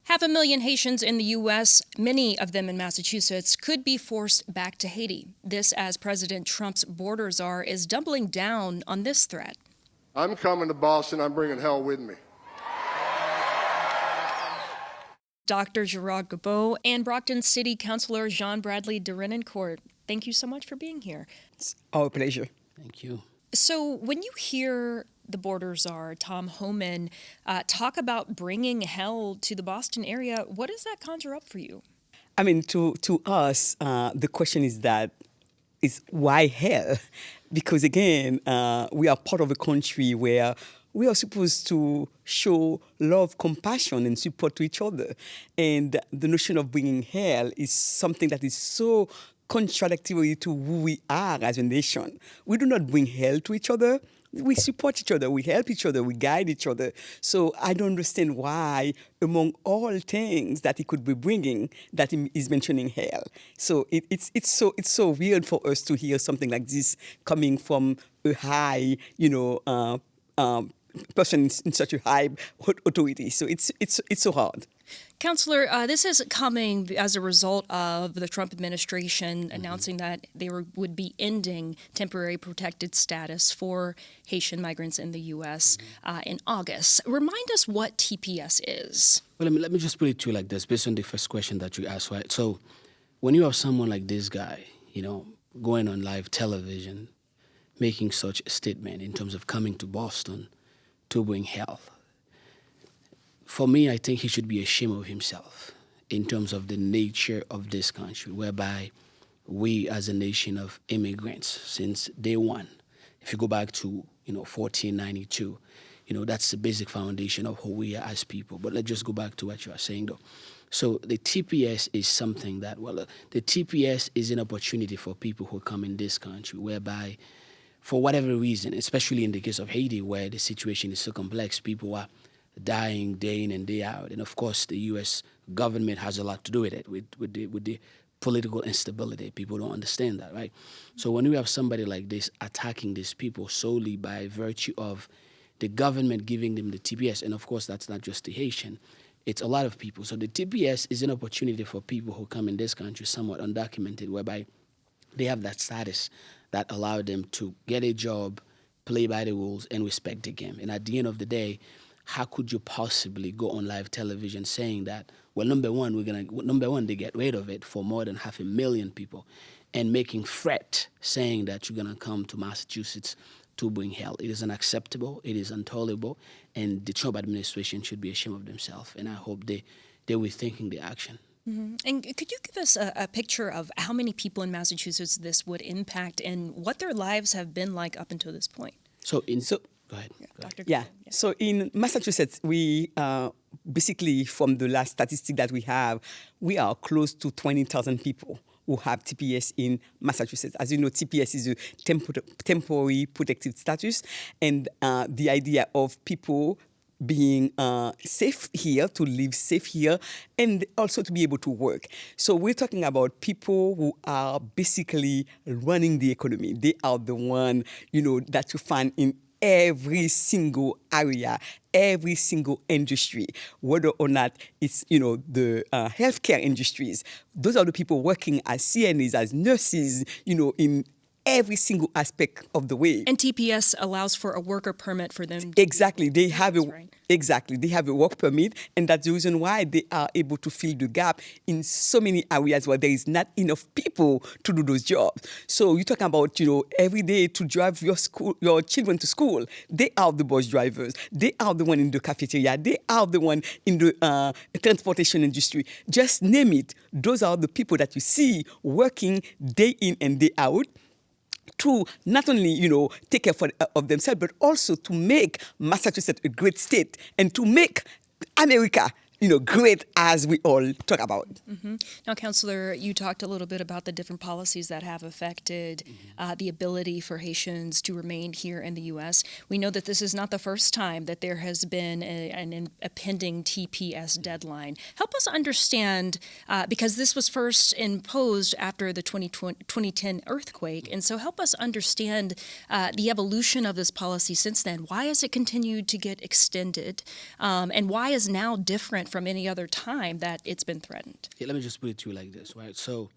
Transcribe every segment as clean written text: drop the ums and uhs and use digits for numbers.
500,000 Haitians in the U.S., many of them in Massachusetts, could be forced back to Haiti. This as President Trump's border czar is doubling down on this threat. I'm coming to Boston. I'm bringing hell with me. Dr. Geralde Gabeau and Brockton City Councilor Jean Bradley Derenoncourt, thank you so much for being here. It's our pleasure. Thank you. So when you hear the border czar, Tom Homan, talk about bringing hell to the Boston area, what does that conjure up for you? I mean, to us, the question is why hell? Because again, we are part of a country where we are supposed to show love, compassion, and support to each other. And the notion of bringing hell is something that is so contradictory to who we are as a nation. We do not bring hell to each other. We support each other, we help each other, we guide each other. So I don't understand why, among all things that he could be bringing, that he is mentioning hell. So it's so weird for us to hear something like this coming from a high, person in such a high authority. So it's so hard. Councilor, this is coming as a result of the Trump administration announcing that they would be ending temporary protected status for Haitian migrants in the U.S. In August. Remind us what TPS is. Well, let me just put it to you like this, based on the first question that you asked, right? So when you have someone like this guy, going on live television, making such a statement in terms of coming to Boston to bring health, for me, I think he should be ashamed of himself in terms of the nature of this country, whereby we as a nation of immigrants since day one, if you go back to 1492, that's the basic foundation of who we are as people. But let's just go back to what you are saying, though. So the TPS is something that, the TPS is an opportunity for people who come in this country, whereby for whatever reason, especially in the case of Haiti, where the situation is so complex, people are dying day in and day out. And of course, the U.S. government has a lot to do with it, with the political instability. People don't understand that, right? So when we have somebody like this attacking these people solely by virtue of the government giving them the TPS, and of course, that's not just the Haitian, it's a lot of people. So the TPS is an opportunity for people who come in this country somewhat undocumented, whereby they have that status that allowed them to get a job, play by the rules, and respect the game. And at the end of the day, how could you possibly go on live television saying that, well, number one, they get rid of it for more than 500,000 people, and making threat saying that you're going to come to Massachusetts to bring hell. It is unacceptable, it is intolerable, and the Trump administration should be ashamed of themselves, and I hope they're rethinking the action. Mm-hmm. And could you give us a picture of how many people in Massachusetts this would impact and what their lives have been like up until this point? Go ahead. Dr. Yeah. So in Massachusetts, we basically, from the last statistic that we have, we are close to 20,000 people who have TPS in Massachusetts. As you know, TPS is a temporary protected status, and the idea of people being safe here, to live safe here, and also to be able to work. So we're talking about people who are basically running the economy. They are the one, that you find in every single area, every single industry, whether or not it's, the healthcare industries. Those are the people working as CNAs, as nurses, in every single aspect of the way. And TPS allows for a worker permit for them. Exactly. They have a work permit, and that's the reason why they are able to fill the gap in so many areas where there is not enough people to do those jobs. So you're talking about, every day to drive your children to school. They are the bus drivers. They are the one in the cafeteria. They are the one in the transportation industry. Just name it. Those are the people that you see working day in and day out, to not only, take care of themselves, but also to make Massachusetts a great state and to make America, great, as we all talk about. Mm-hmm. Now, Councilor, you talked a little bit about the different policies that have affected the ability for Haitians to remain here in the U.S. We know that this is not the first time that there has been a pending TPS deadline. Help us understand, because this was first imposed after the 2010 earthquake, and so help us understand the evolution of this policy since then. Why has it continued to get extended, and why is now different different from any other time that it's been threatened. Yeah, let me just put it to you like this, right? So,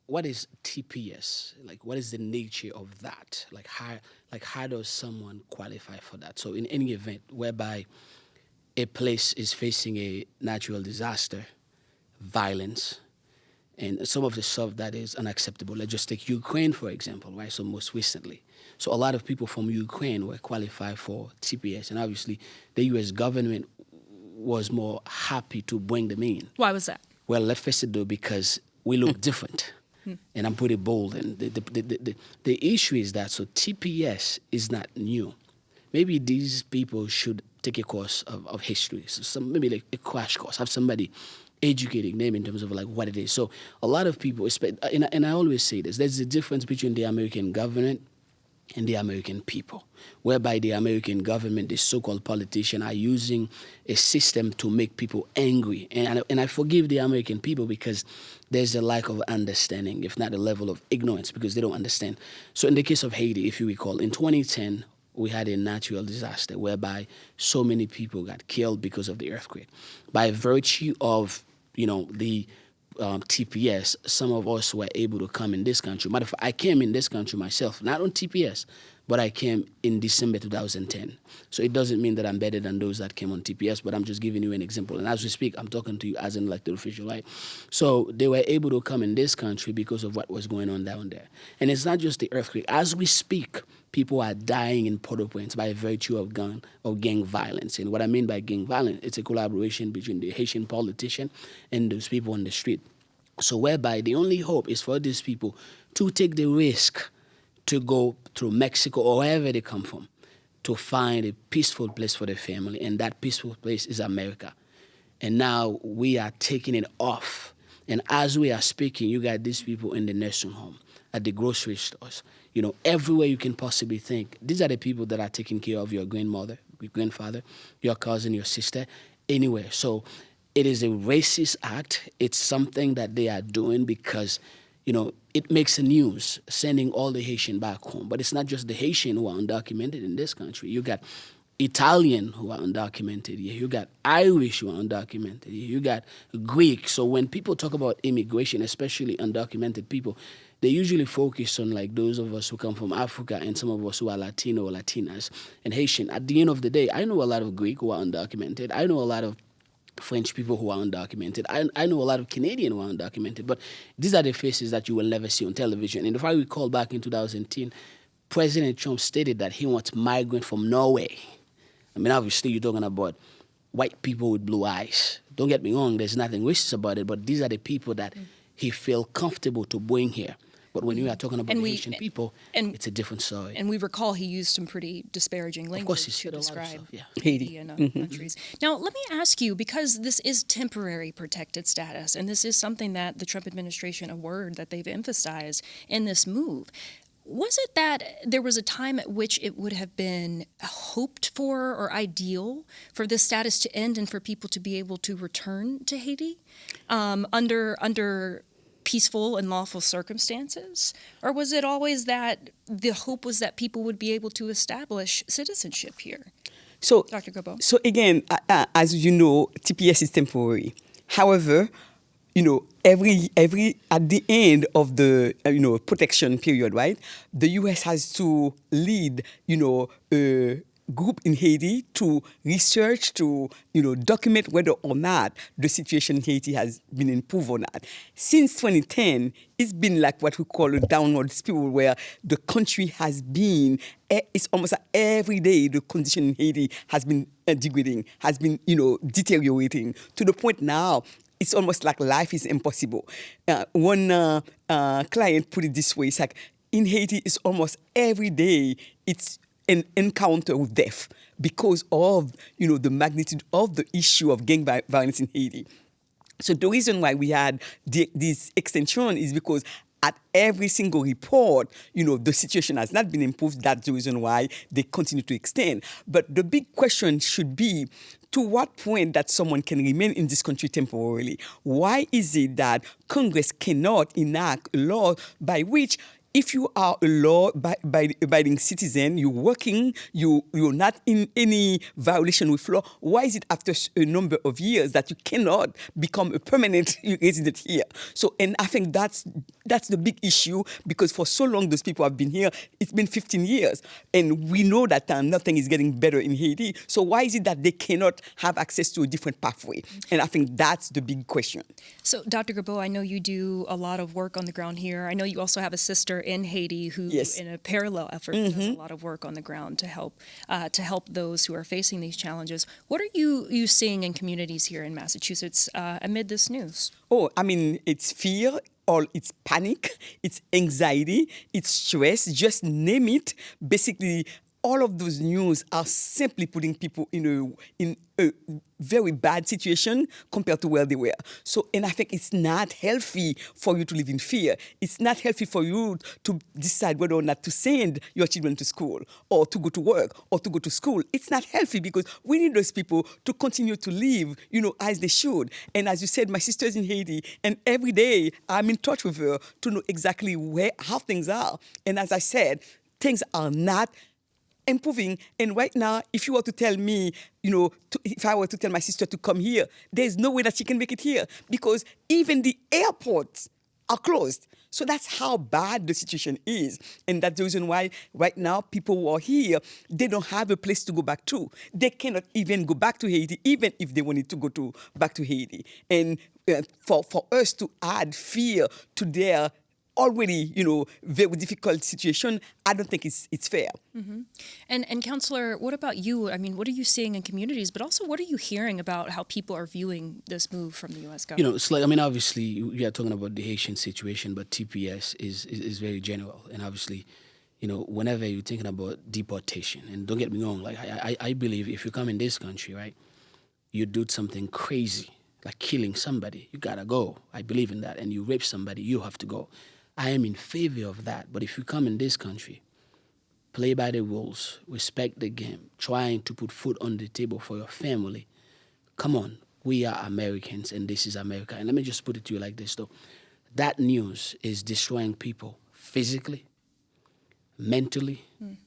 what is TPS? Like, what is the nature of that? Like, how does someone qualify for that? So, in any event whereby a place is facing a natural disaster, violence, and some of the stuff that is unacceptable. Let's just take Ukraine, for example, right? So most recently. So a lot of people from Ukraine were qualified for TPS, and obviously the U.S. government was more happy to bring them in. Why was that? Well, let's face it, though, because we look different. And I'm pretty bold. And the issue is that, so TPS is not new. Maybe these people should take a course of history, so maybe like a crash course, have somebody educating them in terms of like what it is. So a lot of people, and I always say this, there's a difference between the American government and the American people, whereby the American government, the so-called politicians, are using a system to make people angry. And I forgive the American people because there's a lack of understanding, if not a level of ignorance, because they don't understand. So in the case of Haiti, if you recall, in 2010, we had a natural disaster whereby so many people got killed because of the earthquake. By virtue of, the TPS, some of us were able to come in this country. Matter of fact, I came in this country myself, not on TPS, but I came in December 2010. So it doesn't mean that I'm better than those that came on TPS, but I'm just giving you an example. And as we speak, I'm talking to you as an elected official, right? So they were able to come in this country because of what was going on down there. And it's not just the earthquake. As we speak, people are dying in Port-au-Prince by virtue of gang violence. And what I mean by gang violence, it's a collaboration between the Haitian politician and those people on the street. So whereby the only hope is for these people to take the risk to go through Mexico or wherever they come from to find a peaceful place for their family. And that peaceful place is America. And now we are taking it off. And as we are speaking, you got these people in the nursing home, at the grocery stores, everywhere you can possibly think. These are the people that are taking care of your grandmother, your grandfather, your cousin, your sister, anywhere. So it is a racist act. It's something that they are doing because, it makes the news, sending all the Haitian back home. But it's not just the Haitian who are undocumented in this country. You got Italian who are undocumented here. You got Irish who are undocumented here. You got Greek. So when people talk about immigration, especially undocumented people, they usually focus on like those of us who come from Africa and some of us who are Latino or Latinas and Haitian. At the end of the day, I know a lot of Greek who are undocumented. I know a lot of French people who are undocumented. I know a lot of Canadian who are undocumented. But these are the faces that you will never see on television. And if I recall back in 2010, President Trump stated that he wants migrants from Norway. I mean, obviously, you're talking about white people with blue eyes. Don't get me wrong, there's nothing racist about it, but these are the people that he felt comfortable to bring here. But when you are talking about Haitian people, it's a different story. And we recall he used some pretty disparaging language to describe Haiti and other countries. Now, let me ask you, because this is temporary protected status, and this is something that the Trump administration, a word that they've emphasized in this move, was it that there was a time at which it would have been hoped for or ideal for this status to end and for people to be able to return to Haiti under peaceful and lawful circumstances? Or was it always that the hope was that people would be able to establish citizenship here? So, Dr. Gabeau. So again, as you know, TPS is temporary. However, every at the end of the protection period, right? The U.S. has to lead a group in Haiti to research, to document whether or not the situation in Haiti has been improved or not. Since 2010, it's been like what we call a downward spiral, where the country has been, it's almost like every day the condition in Haiti has been degrading, has been deteriorating to the point now it's almost like life is impossible. One client put it this way: it's like in Haiti, it's almost every day it's an encounter with death because of the magnitude of the issue of gang violence in Haiti. So the reason why we had this extension is because at every single report, the situation has not been improved. That's the reason why they continue to extend. But the big question should be, to what point that someone can remain in this country temporarily? Why is it that Congress cannot enact a law by which if you are a law-abiding citizen, you're working, you're not in any violation with law, why is it after a number of years that you cannot become a permanent resident here? So, and I think that's the big issue, because for so long those people have been here. It's been 15 years, and we know that nothing is getting better in Haiti. So why is it that they cannot have access to a different pathway? And I think that's the big question. So, Dr. Gabeau, I know you do a lot of work on the ground here. I know you also have a sister in Haiti who, yes, in a parallel effort, does a lot of work on the ground to help those who are facing these challenges. What are you seeing in communities here in Massachusetts amid this news? Oh, I mean, it's fear, or it's panic, it's anxiety, it's stress, just name it. Basically, all of those news are simply putting people in a very bad situation compared to where they were. So, and I think it's not healthy for you to live in fear. It's not healthy for you to decide whether or not to send your children to school, or to go to work, or to go to school. It's not healthy, because we need those people to continue to live, as they should. And as you said, my sister's in Haiti, and every day I'm in touch with her to know exactly how things are. And as I said, things are not improving. And right now, if you were to tell me, if I were to tell my sister to come here, there's no way that she can make it here, because even the airports are closed. So that's how bad the situation is. And that's the reason why right now people who are here, they don't have a place to go back to. They cannot even go back to Haiti, even if they wanted to go back to Haiti. And for us to add fear to their already, very difficult situation, I don't think it's fair. Mm-hmm. And Councilor, what about you? I mean, what are you seeing in communities, but also what are you hearing about how people are viewing this move from the U.S. government? It's like, I mean, obviously, we are talking about the Haitian situation, but TPS is very general. And obviously, whenever you're thinking about deportation, and don't get me wrong, like, I believe if you come in this country, right, you do something crazy, like killing somebody, you gotta go. I believe in that. And you rape somebody, you have to go. I am in favor of that. But if you come in this country, play by the rules, respect the game, trying to put food on the table for your family, come on, we are Americans and this is America. And let me just put it to you like this, though. That news is destroying people physically, mentally,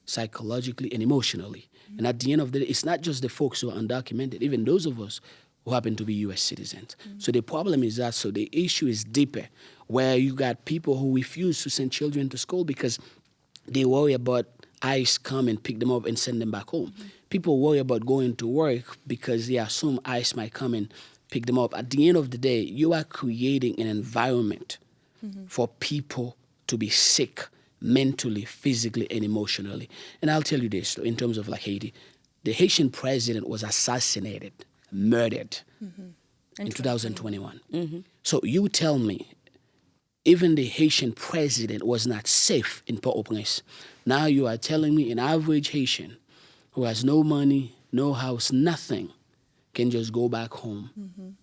psychologically, and emotionally. And at the end of the day, it's not just the folks who are undocumented, even those of us who happen to be U.S. citizens. So the problem is that, so the issue is deeper, where you got people who refuse to send children to school because they worry about ICE come and pick them up and send them back home. People worry about going to work because they assume ICE might come and pick them up. At the end of the day, you are creating an environment for people to be sick mentally, physically, and emotionally. And I'll tell you this, in terms of like Haiti, the Haitian president was assassinated, murdered in 2021. So you tell me, even the Haitian president was not safe in Port-au-Prince. Now you are telling me an average Haitian who has no money, no house, nothing, can just go back home.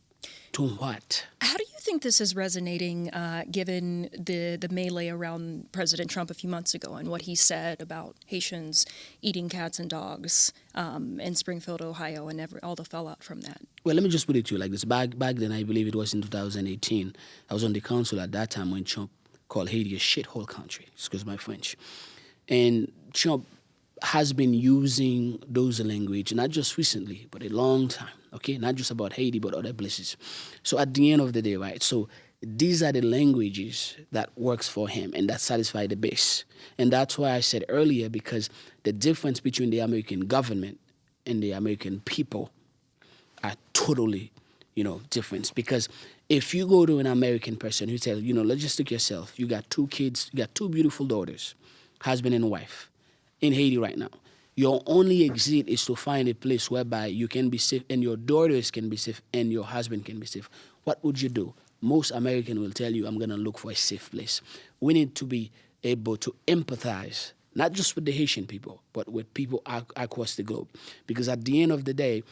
To what? How do you think this is resonating, given the melee around President Trump a few months ago and what he said about Haitians eating cats and dogs in Springfield, Ohio, and all the fallout from that? Well, let me just put it to you like this. Back then, I believe it was in 2018, I was on the council at that time when Trump called Haiti a shithole country, excuse my French. And Trump has been using those language, not just recently, but a long time, okay? Not just about Haiti, but other places. So at the end of the day, right, so these are the languages that works for him and that satisfy the base. And that's why I said earlier, because the difference between the American government and the American people are totally, different. Because if you go to an American person who tells, let's just take yourself, you got 2 kids, you got 2 beautiful daughters, husband and wife, in Haiti right now. Your only exit is to find a place whereby you can be safe and your daughters can be safe and your husband can be safe. What would you do? Most Americans will tell you, I'm going to look for a safe place. We need to be able to empathize, not just with the Haitian people, but with people across the globe. Because at the end of the day,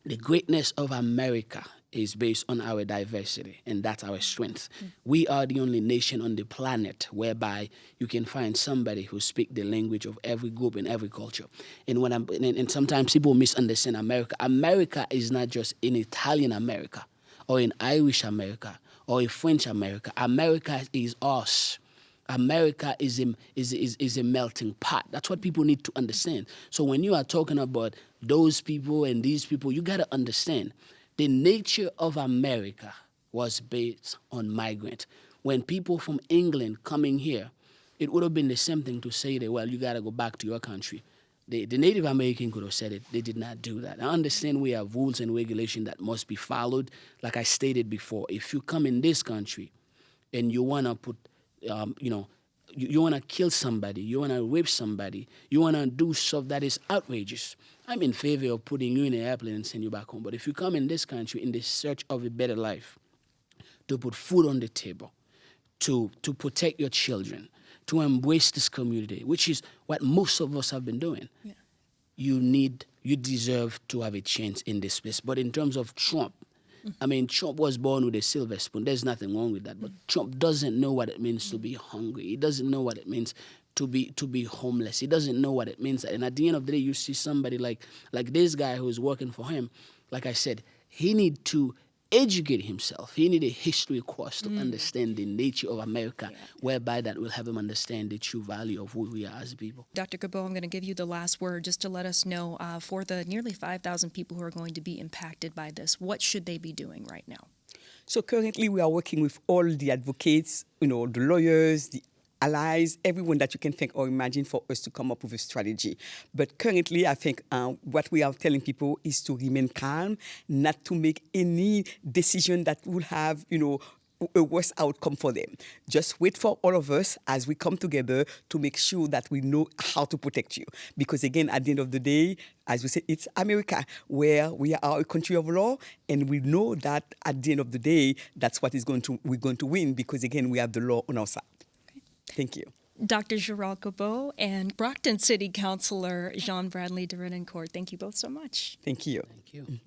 the greatness of America is based on our diversity, and that's our strength. We are the only nation on the planet whereby you can find somebody who speaks the language of every group and every culture. And sometimes people misunderstand America. America is not just an Italian America or an Irish America or a French America. America is us. America is a melting pot. That's what people need to understand. So when you are talking about those people and these people, you got to understand the nature of America was based on migrant. When people from England coming here, it would have been the same thing to say that, well, you got to go back to your country. The Native American could have said it. They did not do that. I understand we have rules and regulations that must be followed. Like I stated before, if you come in this country and you want to put, you want to kill somebody, you want to rape somebody, you want to do stuff that is outrageous, I'm in favor of putting you in an airplane and send you back home. But if you come in this country in the search of a better life, to put food on the table, to protect your children, to embrace this community, which is what most of us have been doing. Yeah. You deserve to have a chance in this space. But in terms of Trump, I mean, Trump was born with a silver spoon. There's nothing wrong with that. But Trump doesn't know what it means to be hungry. He doesn't know what it means to be homeless. He doesn't know what it means. And at the end of the day, you see somebody like this guy who is working for him. Like I said, he need to educate himself. He need a history course to understand the nature of America, whereby that will help him understand the true value of who we are as people. Dr. Gabeau, I'm going to give you the last word just to let us know for the nearly 5,000 people who are going to be impacted by this, what should they be doing right now? So currently we are working with all the advocates, the lawyers, the allies, everyone that you can think or imagine for us to come up with a strategy. But currently, I think what we are telling people is to remain calm, not to make any decision that will have, a worse outcome for them. Just wait for all of us as we come together to make sure that we know how to protect you. Because again, at the end of the day, as we said, it's America, where we are a country of law, and we know that at the end of the day, that's what we're going to win, because again, we have the law on our side. Thank you. Dr. Geralde Gabeau and Brockton City Councilor Jean Bradley Derenoncourt, thank you both so much. Thank you. Thank you.